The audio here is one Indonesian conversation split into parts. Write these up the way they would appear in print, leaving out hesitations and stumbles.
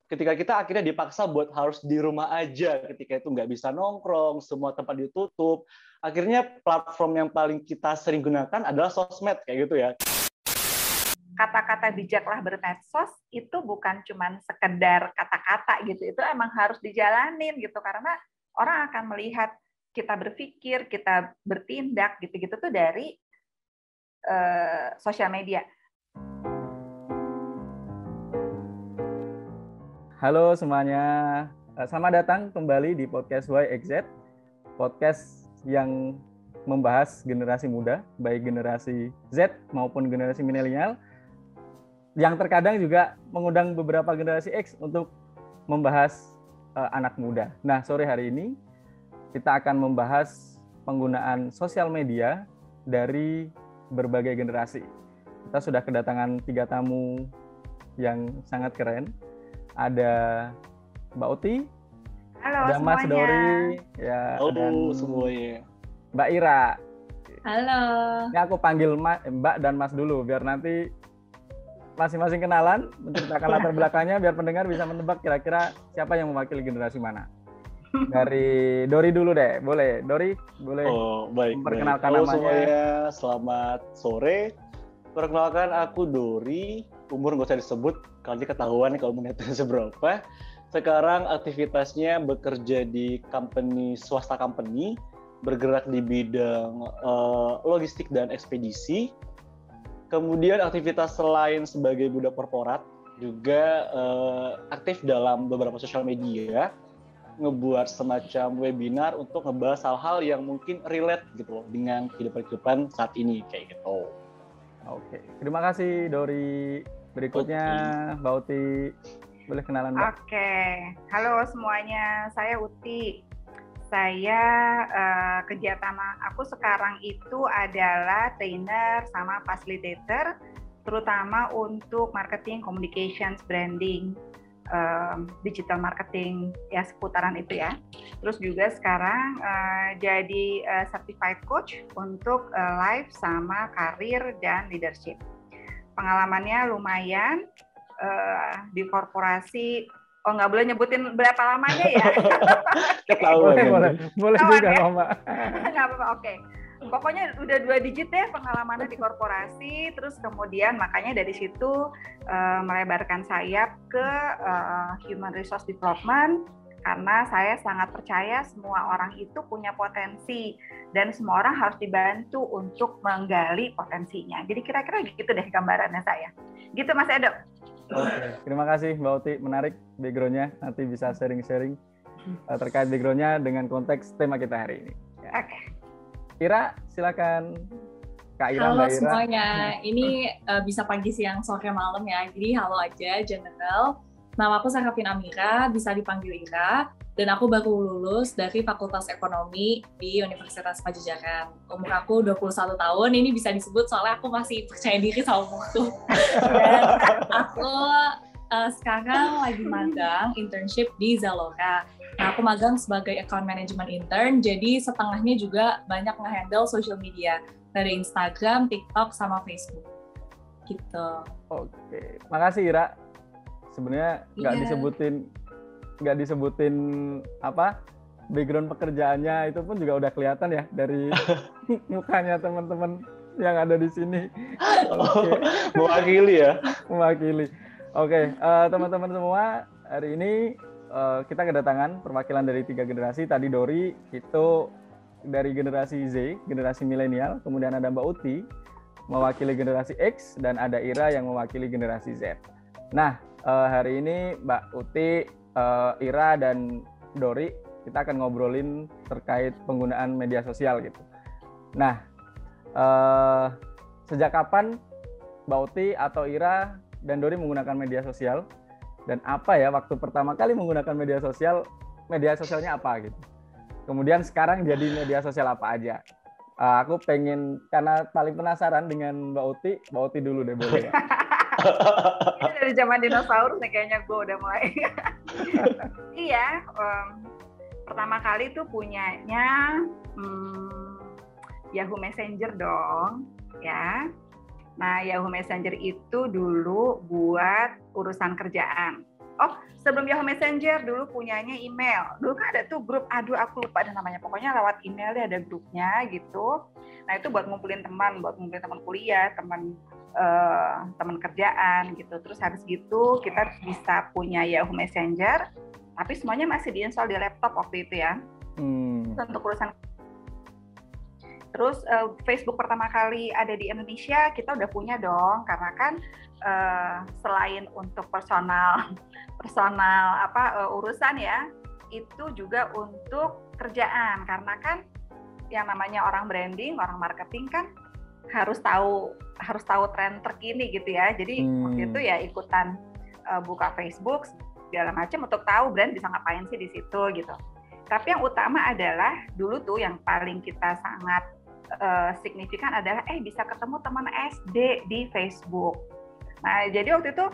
ketika kita akhirnya dipaksa buat harus di rumah aja, ketika itu nggak bisa nongkrong, semua tempat ditutup, akhirnya platform yang paling kita sering gunakan adalah sosmed, kayak gitu ya. Kata-kata bijaklah bermedsos itu bukan cuma sekedar kata-kata gitu, itu emang harus dijalanin gitu, karena orang akan melihat kita berpikir, kita bertindak gitu-gitu tuh dari sosial media. Halo semuanya, selamat datang kembali di podcast YXZ, podcast yang membahas generasi muda, baik generasi Z maupun generasi milenial, yang terkadang juga mengundang beberapa generasi X untuk membahas anak muda. Nah, sore hari ini kita akan membahas penggunaan sosial media dari berbagai generasi. Kita sudah kedatangan 3 tamu yang sangat keren. Ada Mbak Uti, halo ada semuanya. Mas Dori, ya, Halo dan semuanya. Mbak Ira. Halo. Ini aku panggil Mbak dan Mas dulu, biar nanti masing-masing kenalan, menceritakan latar belakangnya, biar pendengar bisa menebak kira-kira siapa yang mewakili generasi mana. Dari Dori dulu deh, boleh? Dori, boleh memperkenalkan Halo namanya? semuanya, selamat sore. Perkenalkan, aku Dori, umur nggak usah disebut, kalau ketahuan kalau menetnya seberapa. Sekarang aktivitasnya bekerja di swasta company, bergerak di bidang logistik dan ekspedisi. Kemudian aktivitas selain sebagai budak korporat, juga aktif dalam beberapa sosial media, ngebuat semacam webinar untuk ngebahas hal-hal yang mungkin relate gitu loh dengan kehidupan saat ini, kayak gitu. Oke, terima kasih Dori. Berikutnya Mbak Uti, boleh kenalan Mbak? Oke, halo semuanya, saya Uti. Saya kegiatan aku sekarang itu adalah trainer sama facilitator, terutama untuk marketing, communications, branding, digital marketing, ya seputaran itu ya. Terus juga sekarang jadi certified coach untuk life sama karir dan leadership. Pengalamannya lumayan di korporasi. Oh, nggak boleh nyebutin berapa lamanya ya? Boleh juga ya? Mbak. Nggak apa-apa, oke. Pokoknya udah 2 digit ya pengalamannya di korporasi, terus kemudian makanya dari situ melebarkan sayap ke human resource development, karena saya sangat percaya semua orang itu punya potensi dan semua orang harus dibantu untuk menggali potensinya. Jadi kira-kira gitu deh gambarannya saya. Gitu Mas Edo. Oke, terima kasih Mbak Uti, menarik background-nya, nanti bisa sharing-sharing terkait background-nya dengan konteks tema kita hari ini. Ya. Oke. Ira, silakan. Kak Ira, halo Mbak Ira. Semuanya, ini bisa pagi, siang, sore, malam ya, jadi halo aja, general. Nama aku Sarafin Amira, bisa dipanggil Ira, dan aku baru lulus dari Fakultas Ekonomi di Universitas Padjadjaran. Umur aku 21 tahun, ini bisa disebut soalnya aku masih percaya diri sama umurku. Dan aku sekarang lagi magang internship di Zalora. Nah, aku magang sebagai account management intern, jadi setengahnya juga banyak nge-handle social media dari Instagram, TikTok, sama Facebook. Gitu. Oke, makasih Ira. Sebenarnya nggak disebutin apa background pekerjaannya, itu pun juga udah kelihatan ya dari mukanya teman-teman yang ada di sini. Oke. Mewakili ya. Mewakili. Oke, teman-teman semua, hari ini kita kedatangan perwakilan dari 3 generasi. Tadi Dori itu dari generasi Z, generasi milenial, kemudian ada Mbak Uti mewakili generasi X, dan ada Ira yang mewakili generasi Z. Nah, hari ini Mbak Uti, Ira, dan Dori, kita akan ngobrolin terkait penggunaan media sosial gitu. Nah, sejak kapan Mbak Uti atau Ira dan Dori menggunakan media sosial? Dan apa ya waktu pertama kali menggunakan media sosialnya apa gitu? Kemudian sekarang jadi media sosial apa aja? Aku pengen, karena paling penasaran dengan Mbak Uti dulu deh, boleh ya? Ini dari zaman dinosaurus nih kayaknya gue udah mulai. Iya, pertama kali tuh punyanya Yahoo Messenger dong, ya. Nah, Yahoo Messenger itu dulu buat urusan kerjaan. Sebelum Yahoo Messenger dulu punyanya email. Dulu kan ada tuh grup, aduh aku lupa ada namanya. Pokoknya lewat email deh ada grupnya gitu. Nah itu buat ngumpulin teman kuliah, teman kerjaan gitu. Terus habis gitu kita bisa punya Yahoo Messenger, tapi semuanya masih diinstal di laptop waktu itu ya. Untuk urusan. Terus Facebook pertama kali ada di Indonesia kita udah punya dong, karena kan selain untuk personal urusan ya, itu juga untuk kerjaan, karena kan yang namanya orang branding, orang marketing kan harus tahu tren terkini gitu ya. Jadi waktu itu ya ikutan buka Facebook segala macam untuk tahu brand bisa ngapain sih di situ gitu. Tapi yang utama adalah dulu tuh yang paling kita sangat signifikan adalah bisa ketemu teman SD di Facebook. Nah jadi waktu itu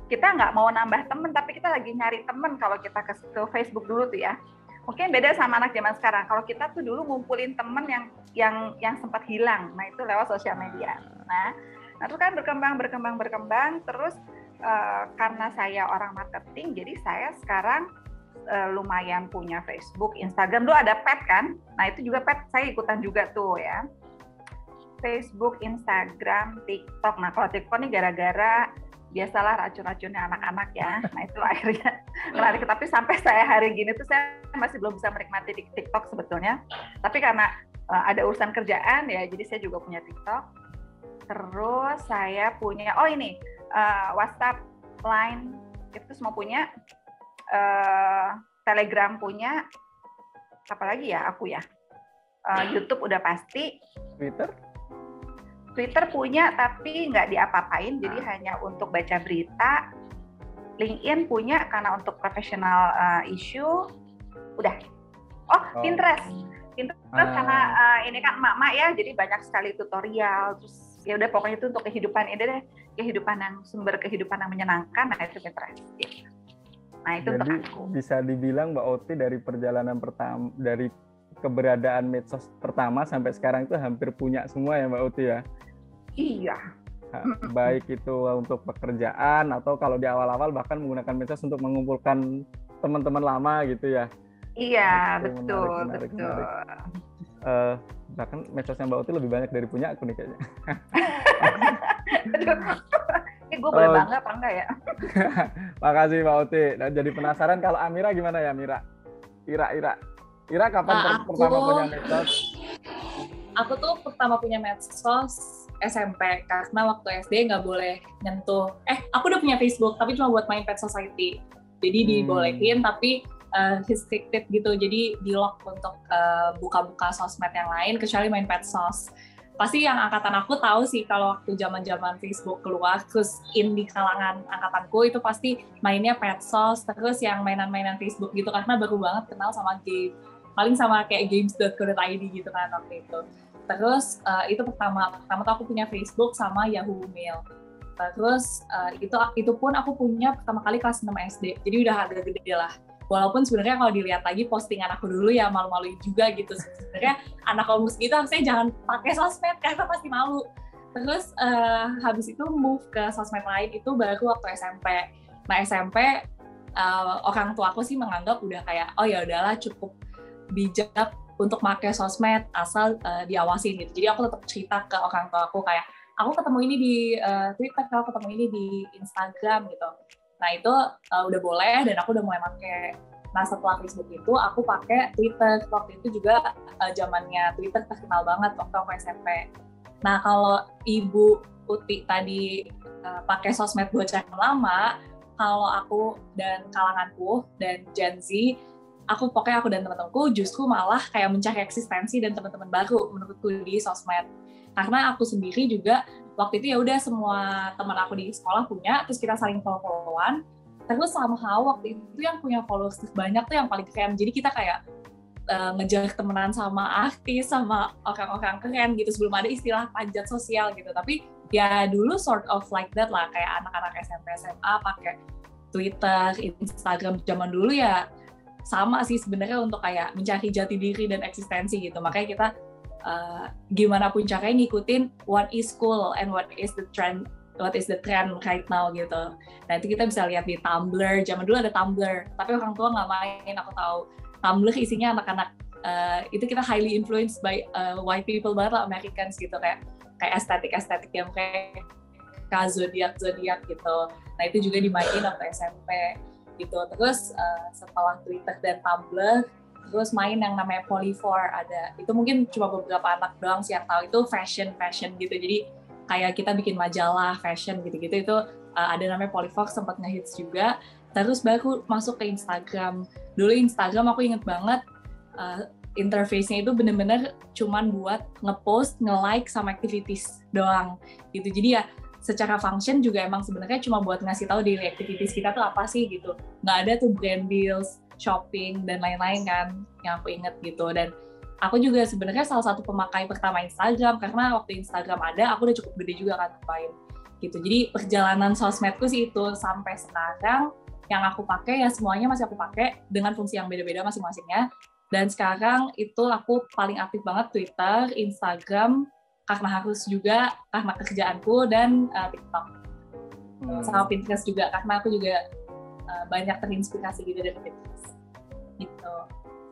kita nggak mau nambah teman, tapi kita lagi nyari teman kalau kita ke Facebook dulu tuh ya. Mungkin beda sama anak zaman sekarang. Kalau kita tuh dulu ngumpulin teman yang sempat hilang. Nah itu lewat sosial media. Nah terus kan berkembang. Terus karena saya orang marketing, jadi saya sekarang lumayan punya Facebook, Instagram. Dulu ada pet kan. Nah itu juga pet saya ikutan juga tuh ya. Facebook, Instagram, TikTok. Nah kalau TikTok nih gara-gara biasalah racun-racunnya anak-anak ya. Nah itu akhirnya menarik. Tapi sampai saya hari gini tuh saya masih belum bisa menikmati di TikTok sebetulnya. Tapi karena ada urusan kerjaan ya, jadi saya juga punya TikTok. Terus saya punya, WhatsApp, Line, itu semua punya. Telegram punya. Apalagi ya aku ya. YouTube udah pasti. Twitter punya tapi nggak diapa-apain, jadi hanya untuk baca berita. LinkedIn punya karena untuk professional issue. Udah. Pinterest karena ini kan emak-emak ya, jadi banyak sekali tutorial. Terus ya udah pokoknya itu untuk kehidupan sumber kehidupan yang menyenangkan. Nah itu Pinterest. Gitu. Nah itu jadi, untuk aku. Bisa dibilang Mbak Oti dari perjalanan pertama, dari keberadaan medsos pertama sampai sekarang itu hampir punya semua ya Mbak Oti ya? Iya. Baik itu untuk pekerjaan atau kalau di awal-awal bahkan menggunakan medsos untuk mengumpulkan teman-teman lama gitu ya? Iya, itu betul. Menarik. Bahkan medsosnya Mbak Oti lebih banyak dari punya aku nih kayaknya. Ini gue boleh bangga apa enggak ya? Makasih Mbak Oti. Dan jadi penasaran kalau Amira gimana ya Mira? Ira kapan pertama punya medsos? Aku tuh pertama punya medsos SMP, karena waktu SD nggak boleh nyentuh. Aku udah punya Facebook, tapi cuma buat main Pet Society. Jadi dibolehin, tapi restricted gitu. Jadi di-lock untuk buka-buka sosmed yang lain, kecuali main Petsos. Pasti yang angkatan aku tahu sih kalau waktu zaman-zaman Facebook keluar, terus di kalangan angkatanku itu pasti mainnya Petsos, terus yang mainan-mainan Facebook gitu, karena baru banget kenal sama game. Paling sama kayak games.co.id gitu kan waktu itu. Terus itu pertama tuh aku punya Facebook sama Yahoo Mail. Terus itu pun aku punya pertama kali kelas 6 SD. Jadi udah agak gede lah. Walaupun sebenarnya kalau dilihat lagi postingan aku dulu ya malu-maluin juga gitu. Sebenarnya anak komus gitu harusnya jangan pakai sosmed karena pasti malu. Terus habis itu move ke sosmed lain itu baru waktu SMP. Nah SMP orang tua aku sih menganggap udah kayak ya udahlah cukup bijak untuk pakai sosmed asal diawasin gitu. Jadi aku tetap cerita ke orang tua aku kayak aku ketemu ini di Twitter, aku ketemu ini di Instagram gitu. Nah itu udah boleh dan aku udah mulai pakai. Nah setelah Facebook itu aku pakai Twitter. Waktu itu juga zamannya Twitter terkenal banget waktu aku SMP. Nah kalau Ibu Uti tadi pakai sosmed bocah yang lama, kalau aku dan kalanganku dan Gen Z, aku dan teman-temanku justru malah kayak mencari eksistensi dan teman-teman baru menurutku di sosmed. Karena aku sendiri juga waktu itu ya udah semua teman aku di sekolah punya, terus kita saling follow-followan. Terus somehow waktu itu yang punya followers banyak tuh yang paling keren. Jadi kita kayak ngejar temenan sama artis, sama orang-orang keren gitu sebelum ada istilah panjat sosial gitu. Tapi ya dulu sort of like that lah, kayak anak-anak SMP SMA pakai Twitter, Instagram zaman dulu ya sama sih sebenarnya untuk kayak mencari jati diri dan eksistensi gitu. Makanya kita gimana pun caranya ngikutin what is cool and what is the trend what is the trend right now gitu. Nah itu kita bisa lihat di Tumblr, zaman dulu ada Tumblr, tapi orang tua nggak main, aku tahu. Tumblr isinya anak-anak, itu kita highly influenced by white people banget lah, Americans gitu, kayak estetik yang kayak zodiak gitu. Nah itu juga dimainin waktu SMP gitu. Terus setelah Twitter dan Tumblr, terus main yang namanya Polyvore ada. Itu mungkin cuma beberapa anak doang sih yang tahu, itu fashion gitu. Jadi kayak kita bikin majalah fashion gitu-gitu, itu ada namanya Polyvore, sempat ngehits juga. Terus baru masuk ke Instagram. Dulu Instagram aku inget banget, interface-nya itu bener-bener cuman buat ngepost, nge-like sama activities doang gitu. Jadi ya secara function juga emang sebenarnya cuma buat ngasih tahu daily activities kita tuh apa sih gitu. Nggak ada tuh brand deals, shopping, dan lain-lain kan yang aku inget gitu. Dan aku juga sebenarnya salah satu pemakai pertama Instagram, karena waktu Instagram ada, aku udah cukup gede juga kan main gitu. Jadi perjalanan sosmedku sih itu sampai sekarang, yang aku pakai ya semuanya masih aku pakai dengan fungsi yang beda-beda masing-masingnya. Dan sekarang itu aku paling aktif banget Twitter, Instagram, karena harus juga karena kerjaanku, dan TikTok. Sama Pinterest juga, karena aku juga banyak terinspirasi gitu dari Pinterest. Gitu.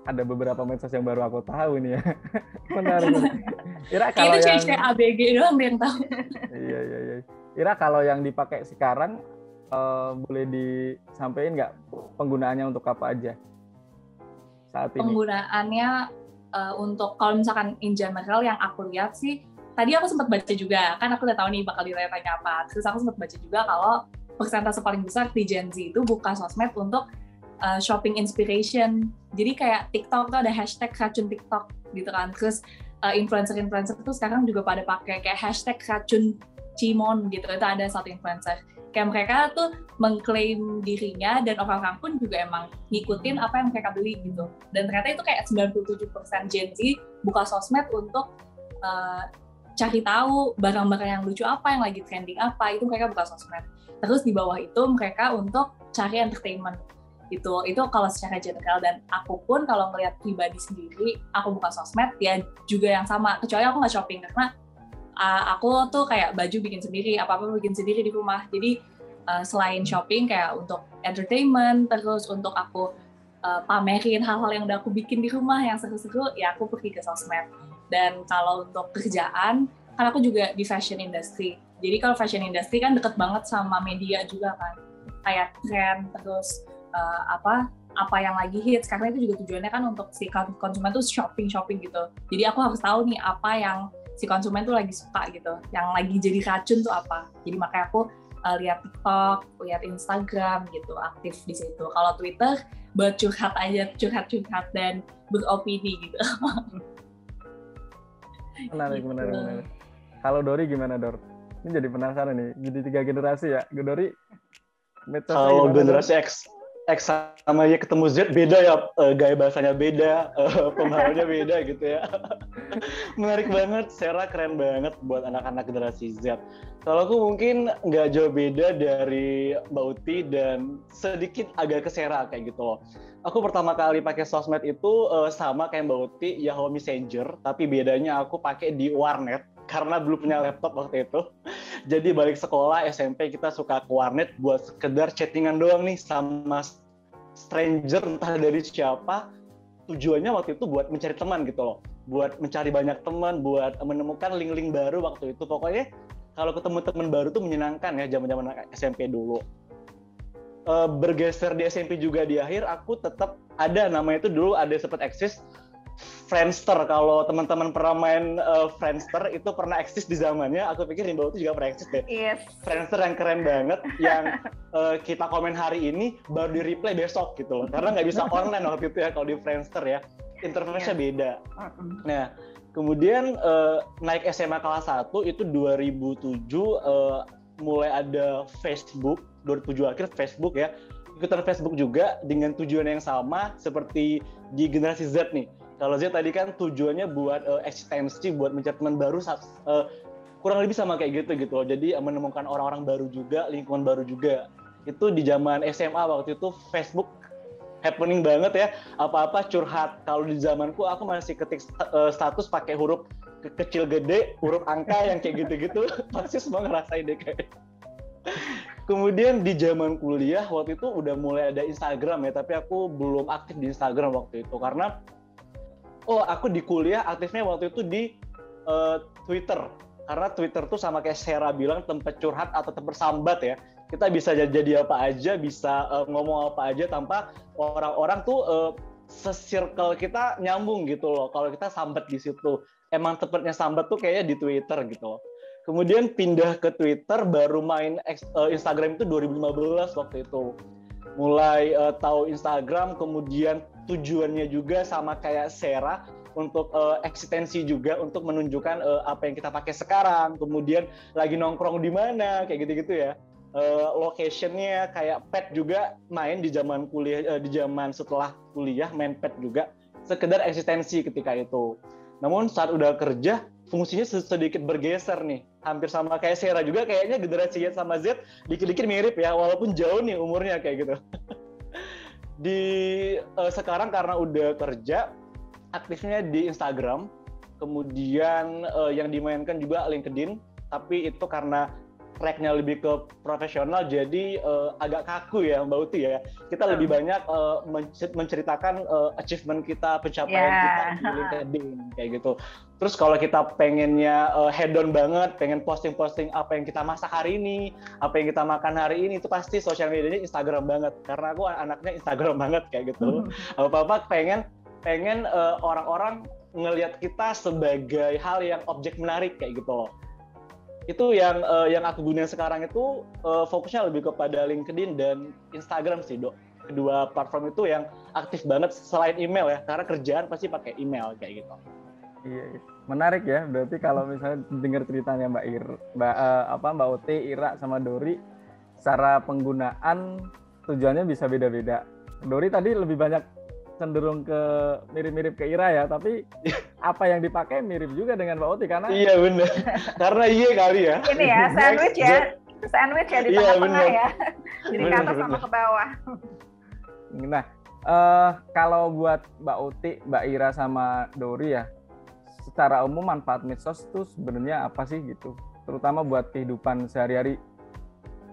Ada beberapa medsos yang baru aku tahu nih ya. Menarik. Ira, kalau itu yang ABG doang yang tahu. Iya. Ira, kalau yang dipakai sekarang boleh disampaikan nggak penggunaannya untuk apa aja saat ini? Penggunaannya untuk kalau misalkan in general yang aku lihat sih, tadi aku sempat baca juga, kan aku udah tahu nih bakal ditanya apa. Terus aku sempat baca juga kalau persentase paling besar di Gen Z itu buka sosmed untuk shopping inspiration. Jadi kayak TikTok tuh ada hashtag racun TikTok gitu kan. Terus influencer tuh sekarang juga pada pakai kayak hashtag racun Cimon gitu. Itu ada satu influencer. Kayak mereka tuh mengklaim dirinya, dan orang-orang pun juga emang ngikutin apa yang mereka beli gitu. Dan ternyata itu kayak 97% Gen Z buka sosmed untuk cari tahu barang-barang yang lucu apa, yang lagi trending apa, itu mereka buka sosmed. Terus di bawah itu mereka untuk cari entertainment. Itu kalau secara general. Dan aku pun kalau ngelihat pribadi sendiri, aku buka sosmed ya juga yang sama, kecuali aku nggak shopping, karena aku tuh kayak baju bikin sendiri, apa-apa bikin sendiri di rumah. Jadi selain shopping kayak untuk entertainment, terus untuk aku pamerin hal-hal yang udah aku bikin di rumah yang seru-seru, ya aku pergi ke sosmed. Dan kalau untuk kerjaan, kan aku juga di fashion industry. Jadi kalau fashion industry kan deket banget sama media juga kan, kayak trend, terus apa yang lagi hits, karena itu juga tujuannya kan untuk si konsumen tuh shopping gitu. Jadi aku harus tahu nih apa yang si konsumen tuh lagi suka gitu, yang lagi jadi racun tuh apa. Jadi makanya aku lihat TikTok, lihat Instagram gitu, aktif di situ. Kalau Twitter buat curhat dan beropini gitu. Menarik. Kalau Dori gimana, Dor? Ini jadi penasaran nih, jadi 3 generasi ya. Dori, kalau generasi X sama ya ketemu Z beda ya, gaya bahasanya beda, pemahamannya beda gitu ya. Menarik banget, Sarah keren banget buat anak-anak generasi Z. Kalau aku mungkin nggak jauh beda dari Mbak Uti dan sedikit agak ke Sarah kayak gitu loh. Aku pertama kali pakai sosmed itu sama kayak Mbak Uti, Yahoo Messenger, tapi bedanya aku pakai di warnet karena belum punya laptop waktu itu. Jadi balik sekolah SMP kita suka ke warnet buat sekedar chattingan doang nih sama stranger entah dari siapa. Tujuannya waktu itu buat mencari teman gitu loh, buat mencari banyak teman, buat menemukan link-link baru waktu itu. Pokoknya kalau ketemu teman baru tuh menyenangkan ya, zaman-zaman SMP dulu. Bergeser di SMP juga di akhir, aku tetap ada namanya itu dulu ada sempat eksis Friendster. Kalau teman-teman pernah main Friendster, itu pernah eksis di zamannya. Aku pikir Rimba itu juga pernah eksis deh. Yes. Friendster yang keren banget, yang kita komen hari ini baru di replay besok gitu loh. Karena nggak bisa online waktu itu ya kalau di Friendster ya. Interface-nya beda. Nah, kemudian naik SMA kelas 1 itu 2007 mulai ada Facebook. 2007 akhir Facebook ya. Ikutan Facebook juga dengan tujuan yang sama seperti di generasi Z nih. Kalau Z tadi kan tujuannya buat eksistensi, buat mencari teman baru, kurang lebih sama kayak gitu loh. Jadi menemukan orang-orang baru juga, lingkungan baru juga. Itu di zaman SMA waktu itu Facebook happening banget ya. Apa-apa curhat. Kalau di zamanku aku masih ketik status pakai huruf kecil gede, huruf angka yang kayak gitu-gitu. Pasti semua ngerasain deh kayak. Kemudian di zaman kuliah waktu itu udah mulai ada Instagram ya, tapi aku belum aktif di Instagram waktu itu karena aku di kuliah aktifnya waktu itu di Twitter. Karena Twitter tuh sama kayak Sarah bilang tempat curhat atau tempat sambat ya. Kita bisa jadi apa aja, bisa ngomong apa aja tanpa orang-orang tuh se-circle kita nyambung gitu loh. Kalau kita sambat di situ, emang tempatnya sambat tuh kayaknya di Twitter gitu loh. Kemudian pindah ke Twitter, baru main Instagram itu 2015 waktu itu. Mulai tahu Instagram, kemudian tujuannya juga sama kayak Sarah, untuk eksistensi juga, untuk menunjukkan apa yang kita pakai sekarang, kemudian lagi nongkrong di mana, kayak gitu-gitu ya. Location-nya kayak pet juga main di zaman kuliah, di zaman setelah kuliah main pet juga, sekedar eksistensi ketika itu. Namun saat udah kerja, fungsinya sedikit bergeser nih, hampir sama kayak Sarah juga, kayaknya generasi Y sama Z dikit-dikit mirip ya, walaupun jauh nih umurnya kayak gitu. Sekarang karena udah kerja, aktifnya di Instagram, kemudian yang dimainkan juga LinkedIn, tapi itu karena tracknya lebih ke profesional, jadi agak kaku ya Mbak Uti ya. Kita lebih banyak menceritakan achievement kita, pencapaian kita di LinkedIn kayak gitu. Terus kalau kita pengennya head on banget, pengen posting-posting apa yang kita masak hari ini, apa yang kita makan hari ini, itu pasti sosial medianya Instagram banget. Karena aku anaknya Instagram banget kayak gitu. Apa-apa pengen orang-orang ngelihat kita sebagai hal yang objek menarik kayak gitu loh. Itu yang aku gunain sekarang itu fokusnya lebih kepada LinkedIn dan Instagram sih, Dok. Kedua platform itu yang aktif banget selain email ya, karena kerjaan pasti pakai email kayak gitu. Iya, menarik ya. Berarti kalau misalnya dengar ceritanya Mbak Uti, Ira sama Dori, cara penggunaan tujuannya bisa beda-beda. Dori tadi lebih banyak cenderung ke mirip-mirip ke Ira ya, tapi apa yang dipakai mirip juga dengan Mbak Uti karena iya benar, karena iya kali ya. Ini ya sandwich ya di tengah-tengah ya, jadi ke atas sama ke bawah. Nah, kalau buat Mbak Uti, Mbak Ira sama Dori ya, secara umum manfaat medsos itu sebenarnya apa sih gitu, terutama buat kehidupan sehari-hari,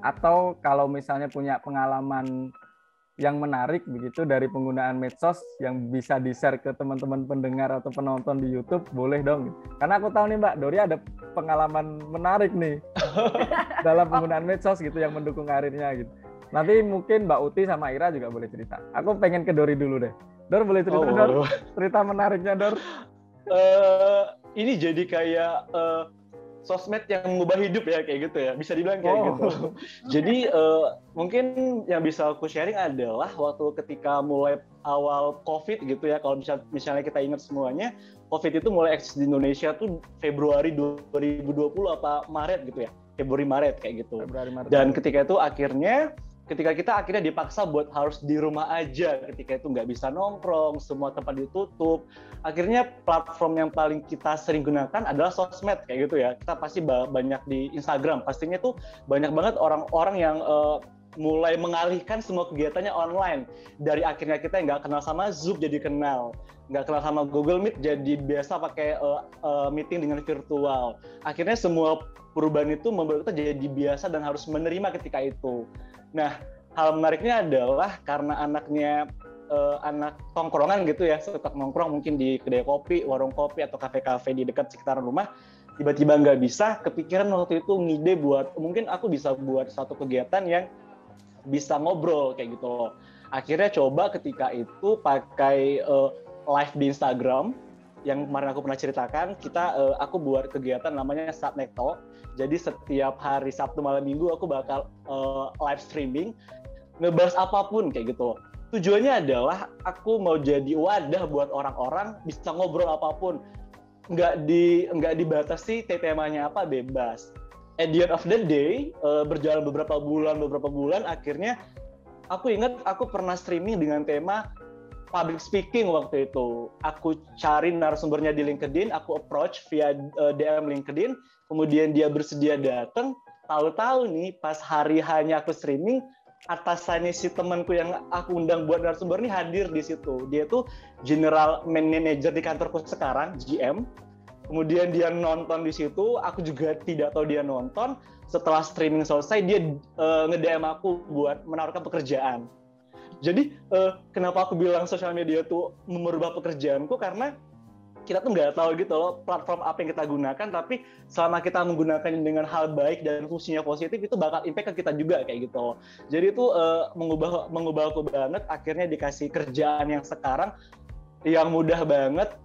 atau kalau misalnya punya pengalaman yang menarik begitu dari penggunaan medsos yang bisa di-share ke teman-teman pendengar atau penonton di YouTube, boleh dong. Karena aku tahu nih Mbak Dori ada pengalaman menarik nih dalam penggunaan medsos gitu yang mendukung karirnya gitu. Nanti mungkin Mbak Uti sama Ira juga boleh cerita. Aku pengen ke Dori dulu deh. Dor boleh cerita Dor? Cerita menariknya Dor. Ini jadi kayak sosmed yang mengubah hidup ya kayak gitu ya, bisa dibilang kayak gitu. Jadi mungkin yang bisa aku sharing adalah waktu ketika mulai awal COVID gitu ya, kalau misalnya kita ingat semuanya, COVID itu mulai eksis di Indonesia tuh Februari 2020 apa Maret gitu ya, Februari-Maret kayak gitu. Dan ketika itu ketika kita akhirnya dipaksa buat harus di rumah aja, ketika itu nggak bisa nongkrong, semua tempat ditutup, akhirnya platform yang paling kita sering gunakan adalah sosmed kayak gitu ya. Kita pasti banyak di Instagram, pastinya tuh banyak banget orang-orang yang mulai mengalihkan semua kegiatannya online. Dari akhirnya kita nggak kenal sama Zoom jadi kenal, nggak kenal sama Google Meet jadi biasa pakai meeting dengan virtual. Akhirnya semua perubahan itu membuat kita jadi biasa dan harus menerima ketika itu. Nah, hal menariknya adalah karena anaknya anak tongkrongan gitu ya, suka nongkrong mungkin di kedai kopi, warung kopi, atau kafe-kafe di dekat sekitaran rumah, tiba-tiba nggak bisa, kepikiran waktu itu ngide buat, mungkin aku bisa buat satu kegiatan yang bisa ngobrol kayak gitu loh. Akhirnya coba ketika itu pakai live di Instagram, yang kemarin aku pernah ceritakan, aku buat kegiatan namanya Subnet Talk. Jadi setiap hari Sabtu malam Minggu aku bakal live streaming, ngebahas apapun kayak gitu. Tujuannya adalah aku mau jadi wadah buat orang-orang bisa ngobrol apapun, nggak dibatasi temanya apa, bebas. At the end of the day, berjalan beberapa bulan, akhirnya aku ingat aku pernah streaming dengan tema public speaking waktu itu. Aku cari narasumbernya di LinkedIn, aku approach via DM LinkedIn, kemudian dia bersedia datang. Tahu-tahu nih pas hari hanya aku streaming, atasannya si temanku yang aku undang buat narasumber ini hadir di situ. Dia tuh general manager di kantorku sekarang, GM. kemudian dia nonton di situ, aku juga tidak tahu dia nonton. Setelah streaming selesai, dia nge-DM aku buat menawarkan pekerjaan. Jadi kenapa aku bilang sosial media tuh merubah pekerjaanku, karena kita tuh nggak tahu gitu loh platform apa yang kita gunakan, tapi selama kita menggunakannya dengan hal baik dan fungsinya positif, itu bakal impact ke kita juga kayak gitu loh. Jadi itu mengubah aku banget, akhirnya dikasih kerjaan yang sekarang yang mudah banget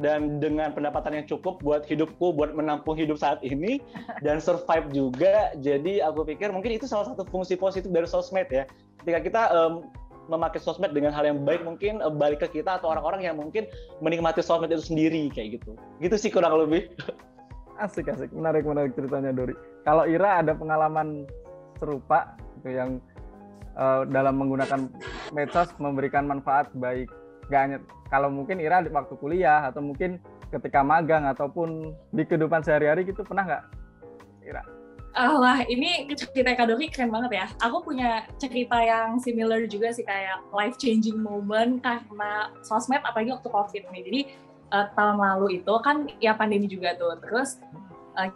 dan dengan pendapatan yang cukup buat hidupku, buat menampung hidup saat ini dan survive juga. Jadi aku pikir mungkin itu salah satu fungsi positif dari sosmed ya. Ketika kita memakai sosmed dengan hal yang baik, mungkin balik ke kita atau orang-orang yang mungkin menikmati sosmed itu sendiri kayak gitu. Gitu sih kurang lebih. Asik, menarik ceritanya Dori. Kalau Ira ada pengalaman serupa gitu yang dalam menggunakan medsos memberikan manfaat baik, gak hanya kalau mungkin Ira di waktu kuliah atau mungkin ketika magang ataupun di kehidupan sehari-hari gitu, pernah nggak Ira? Wah, ini cerita Kak Dori keren banget ya. Aku punya cerita yang similar juga sih, kayak life changing moment karena sosmed, apalagi waktu COVID nih. Jadi tahun lalu itu kan ya pandemi juga tuh. Terus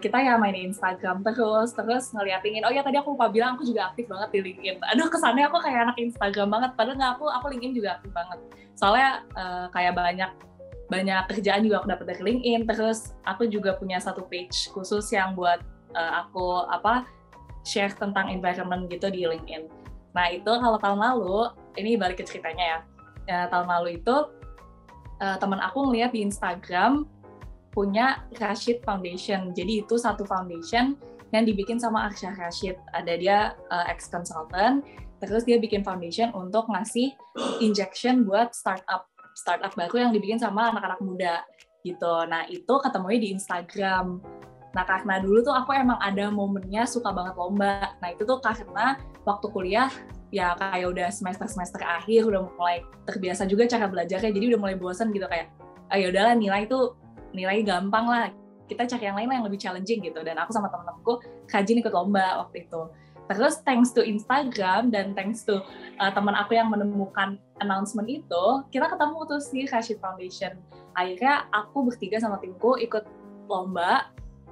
kita ya main di Instagram terus ngeliatin, oh ya tadi aku lupa bilang aku juga aktif banget di LinkedIn. Aduh, kesannya aku kayak anak Instagram banget, padahal nggak, aku LinkedIn juga aktif banget. Soalnya kayak banyak kerjaan juga aku dapat dari LinkedIn. Terus aku juga punya satu page khusus yang buat aku share tentang environment gitu di LinkedIn. Nah itu kalau tahun lalu, ini balik ke ceritanya ya, tahun lalu itu teman aku ngeliat di Instagram punya Rashid Foundation. Jadi itu satu foundation yang dibikin sama Arsya Rashid. Ada dia ex-consultant, terus dia bikin foundation untuk ngasih injection buat startup baru yang dibikin sama anak-anak muda gitu. Nah itu ketemunya di Instagram. Nah karena dulu tuh aku emang ada momennya suka banget lomba. Nah itu tuh karena waktu kuliah ya kayak udah semester akhir, udah mulai terbiasa juga cara belajarnya, jadi udah mulai bosan gitu, kayak ya udahlah nilai gampang lah, kita cari yang lain yang lebih challenging gitu. Dan aku sama temen-temenku rajin ikut lomba waktu itu. Terus thanks to Instagram dan thanks to teman aku yang menemukan announcement itu, kita ketemu tuh si Rashid Foundation. Akhirnya aku bertiga sama timku ikut lomba.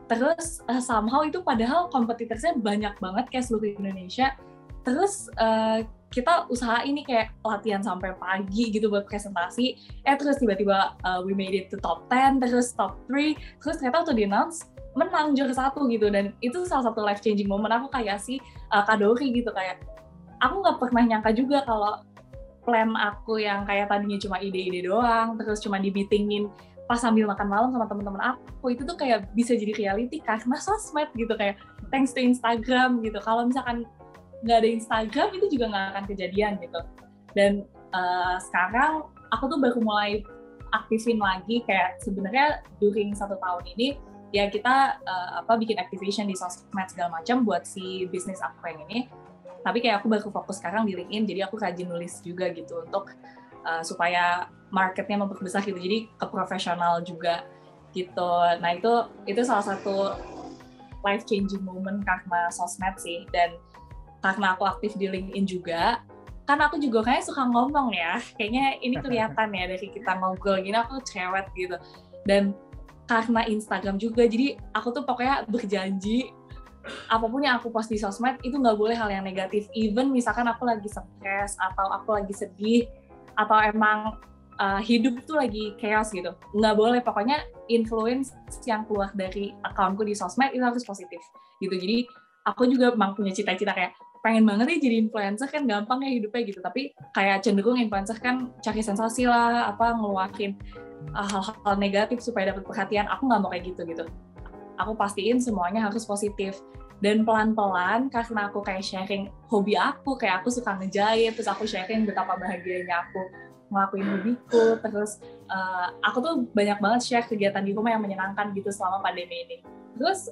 Terus somehow itu padahal kompetitornya banyak banget kayak seluruh Indonesia. Terus kita usaha ini kayak latihan sampai pagi gitu buat presentasi. Terus tiba-tiba we made it to top 10, terus top 3. Terus ternyata waktu di-announce menang juara 1 gitu. Dan itu salah satu life changing moment aku kayak si Kak Dori gitu. Kayak aku nggak pernah nyangka juga kalau plan aku yang kayak tadinya cuma ide-ide doang, terus cuma dibitingin pas sambil makan malam sama teman-teman aku, itu tuh kayak bisa jadi reality karena sosmed gitu, kayak thanks to Instagram gitu. Kalau misalkan nggak ada Instagram itu juga nggak akan kejadian gitu. Dan sekarang aku tuh baru mulai aktifin lagi, kayak sebenarnya during 1 tahun ini ya kita bikin activation di sosmed segala macam buat si bisnis aku yang ini. Tapi kayak aku baru fokus sekarang di LinkedIn, jadi aku rajin nulis juga gitu untuk supaya marketnya memperbesar gitu, jadi ke profesional juga gitu. Nah itu salah satu life changing moment karena sosmed sih. Dan karena aku aktif di LinkedIn juga, kan aku juga kayaknya suka ngomong ya, kayaknya ini kelihatan ya dari kita ngobrol gini, aku cerewet gitu. Dan karena Instagram juga, jadi aku tuh pokoknya berjanji apapun yang aku post di sosmed itu nggak boleh hal yang negatif. Even misalkan aku lagi stres atau aku lagi sedih atau emang hidup tuh lagi chaos gitu, nggak boleh, pokoknya influence yang keluar dari akunku di sosmed itu harus positif gitu. Jadi aku juga emang punya cita-cita kayak pengen banget ya jadi influencer, kan gampang ya hidupnya gitu, tapi kayak cenderung influencer kan cari sensasi lah, ngeluarin hal-hal negatif supaya dapat perhatian. Aku nggak mau kayak gitu. Aku pastiin semuanya harus positif. Dan pelan-pelan karena aku kayak sharing hobi aku, kayak aku suka ngejahit, terus aku sharing betapa bahagianya aku ngelakuin hobiku. Terus aku tuh banyak banget share kegiatan di rumah yang menyenangkan gitu selama pandemi ini. Terus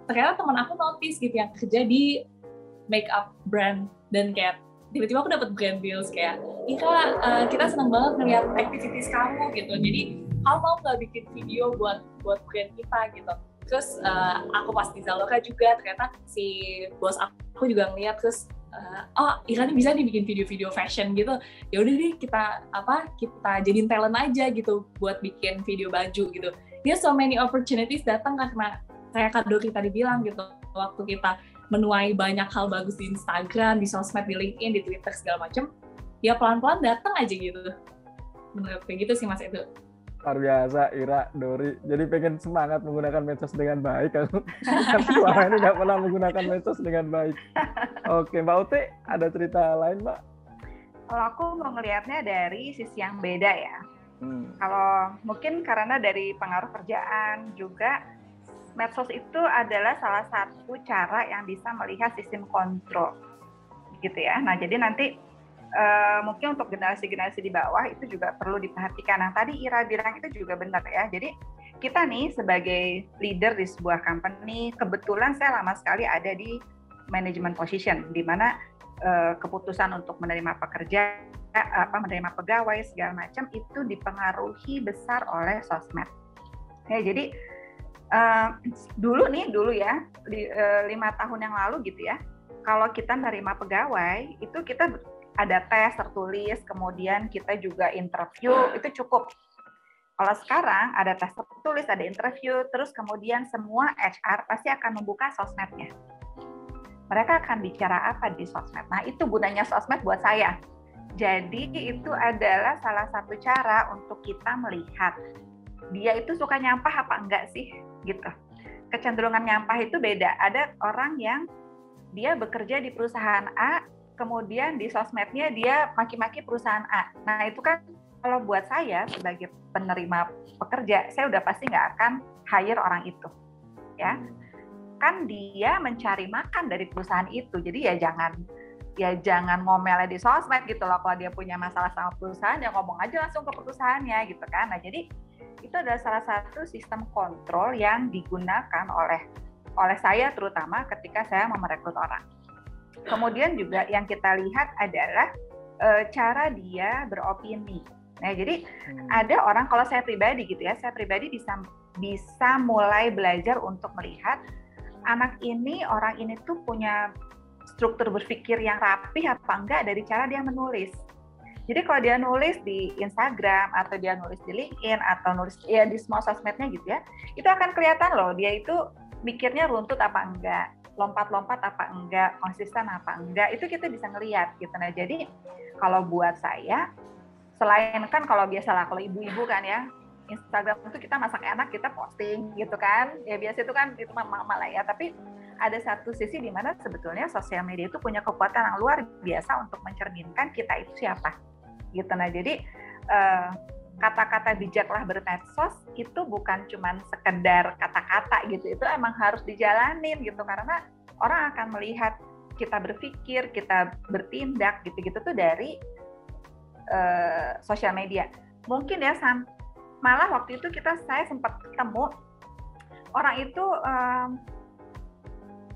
ternyata teman aku notice gitu yang kerja di makeup brand, dan kayak tiba-tiba aku dapat brand deals kayak, Ika, kita seneng banget ngeliat activities kamu gitu, jadi kamu mau nggak bikin video buat brand kita gitu. Terus aku pas di Zalora juga ternyata si bos aku juga ngeliat, terus Ira nih bisa nih bikin video-video fashion gitu, ya udah deh kita jadiin talent aja gitu buat bikin video baju gitu. Dia so many opportunities datang karena kayak Kak Dori tadi bilang gitu, waktu kita menuai banyak hal bagus di Instagram, di sosmed, di LinkedIn, di Twitter segala macem, ya pelan-pelan datang aja gitu. Menurut kayak gitu sih Mas Edo. Luar biasa, Ira, Dori. Jadi pengen semangat menggunakan medsos dengan baik. Tapi selama ini nggak pernah menggunakan medsos dengan baik. Oke, Mbak Uti, ada cerita lain, Mbak? Kalau aku mau ngelihatnya dari sisi yang beda ya. Kalau mungkin karena dari pengaruh kerjaan juga, medsos itu adalah salah satu cara yang bisa melihat sistem kontrol. Gitu ya. Nah, jadi nanti mungkin untuk generasi-generasi di bawah itu juga perlu diperhatikan. Nah, tadi Ira bilang itu juga benar ya. Jadi kita nih sebagai leader di sebuah company, kebetulan saya lama sekali ada di management position, di mana keputusan untuk menerima pekerja, menerima pegawai segala macam itu dipengaruhi besar oleh sosmed. Ya, jadi dulu ya, 5 tahun yang lalu gitu ya, kalau kita menerima pegawai itu kita ada tes tertulis, kemudian kita juga interview, itu cukup. Kalau sekarang ada tes tertulis, ada interview, terus kemudian semua HR pasti akan membuka sosmednya. Mereka akan bicara apa di sosmed. Nah, itu gunanya sosmed buat saya. Jadi itu adalah salah satu cara untuk kita melihat dia itu suka nyampah apa enggak sih, gitu. Kecenderungan nyampah itu beda. Ada orang yang dia bekerja di perusahaan A, kemudian di sosmednya dia maki-maki perusahaan A. Nah, itu kan kalau buat saya sebagai penerima pekerja, saya udah pasti nggak akan hire orang itu. Ya. Kan dia mencari makan dari perusahaan itu. Jadi ya jangan ngomelnya di sosmed gitu loh. Kalau dia punya masalah sama perusahaan, ya ngomong aja langsung ke perusahaannya gitu kan. Nah, jadi itu adalah salah satu sistem kontrol yang digunakan oleh saya terutama ketika saya mau merekrut orang. Kemudian juga yang kita lihat adalah cara dia beropini. Nah, jadi ada orang, kalau saya pribadi gitu ya, saya pribadi bisa mulai belajar untuk melihat anak ini, orang ini tuh punya struktur berpikir yang rapih apa enggak dari cara dia menulis. Jadi kalau dia nulis di Instagram atau dia nulis di LinkedIn atau nulis ya di semua sosmednya gitu ya, itu akan kelihatan loh dia itu mikirnya runtut apa enggak, lompat-lompat apa enggak, konsisten apa enggak, itu kita bisa ngelihat gitu. Nah, jadi kalau buat saya, selain kan kalau biasalah kalau ibu-ibu kan ya, Instagram itu kita masak enak, kita posting gitu kan, ya biasa itu kan itu mama lah ya, tapi ada satu sisi di mana sebetulnya sosial media itu punya kekuatan yang luar biasa untuk mencerminkan kita itu siapa gitu. Nah, jadi kata-kata bijaklah bermedsos itu bukan cuma sekedar kata-kata gitu, itu emang harus dijalanin gitu, karena orang akan melihat kita berpikir, kita bertindak gitu-gitu tuh dari sosial media. Mungkin ya malah waktu itu saya sempat ketemu orang itu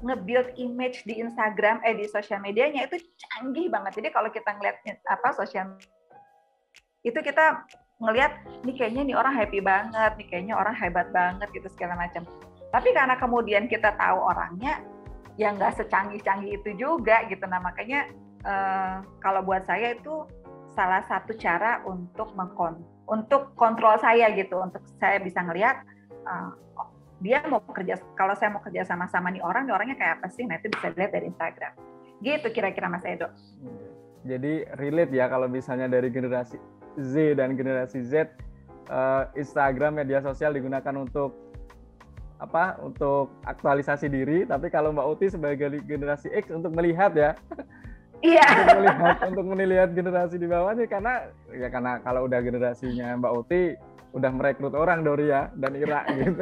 nge-build image di Instagram, di sosial medianya itu canggih banget. Jadi kalau kita ngeliat sosial itu kita ngelihat nih kayaknya nih orang happy banget, nih kayaknya orang hebat banget gitu segala macam. Tapi karena kemudian kita tahu orangnya ya nggak secanggih-canggih itu juga gitu. Nah, makanya kalau buat saya itu salah satu cara untuk kontrol saya gitu, untuk saya bisa ngelihat dia mau kerja, kalau saya mau kerja sama-sama nih orangnya kayak apa sih, nah itu bisa dilihat dari Instagram. Gitu kira-kira Mas Edo. Jadi relate ya kalau misalnya dari generasi Z dan generasi Z, Instagram media sosial digunakan untuk untuk aktualisasi diri, tapi kalau Mbak Uti sebagai generasi X untuk melihat ya. Iya. untuk melihat generasi di bawahnya, karena kalau udah generasinya Mbak Uti udah merekrut orang Doria dan Ira gitu.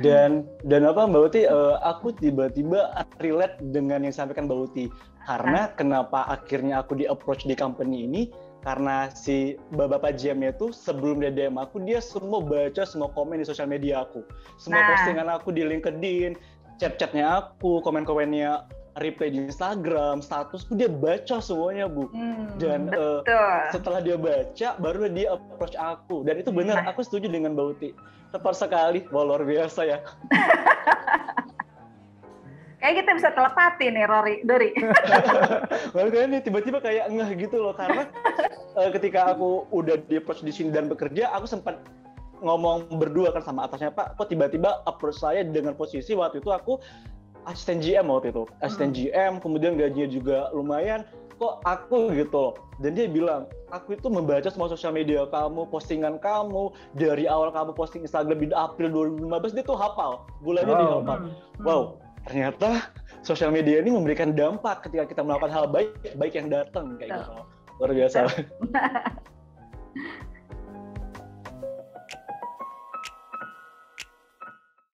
Dan Mbak Uti, aku tiba-tiba relate dengan yang disampaikan Mbak Uti. Karena kenapa akhirnya aku di-approach di company ini, karena si Bapak GM-nya itu sebelum dia DM aku, dia semua baca semua komen di sosial media aku. Semua postingan aku di LinkedIn, chat-chatnya aku, komen-komennya, reply di Instagram, statusku dia baca semuanya, Bu. Dan setelah dia baca, baru dia approach aku. Dan itu benar, aku setuju dengan Mbak Uti. Tepat sekali, wah luar biasa ya. Kayak kita bisa telepati nih, Dori. Makanya nih tiba-tiba kayak ngeh gitu loh, karena ketika aku udah di approach di sini dan bekerja, aku sempat ngomong berdua kan sama atasnya, Pak, kok tiba-tiba approach saya dengan posisi waktu itu aku asisten GM waktu itu. Asisten GM, kemudian gajinya juga lumayan, kok aku gitu loh. Dan dia bilang, aku itu membaca semua sosial media kamu, postingan kamu, dari awal kamu posting Instagram di April 2015, dia tuh hafal, bulannya dia hafal. Wow, ternyata sosial media ini memberikan dampak ketika kita melakukan hal baik yang datang kayak gitu. Luar biasa.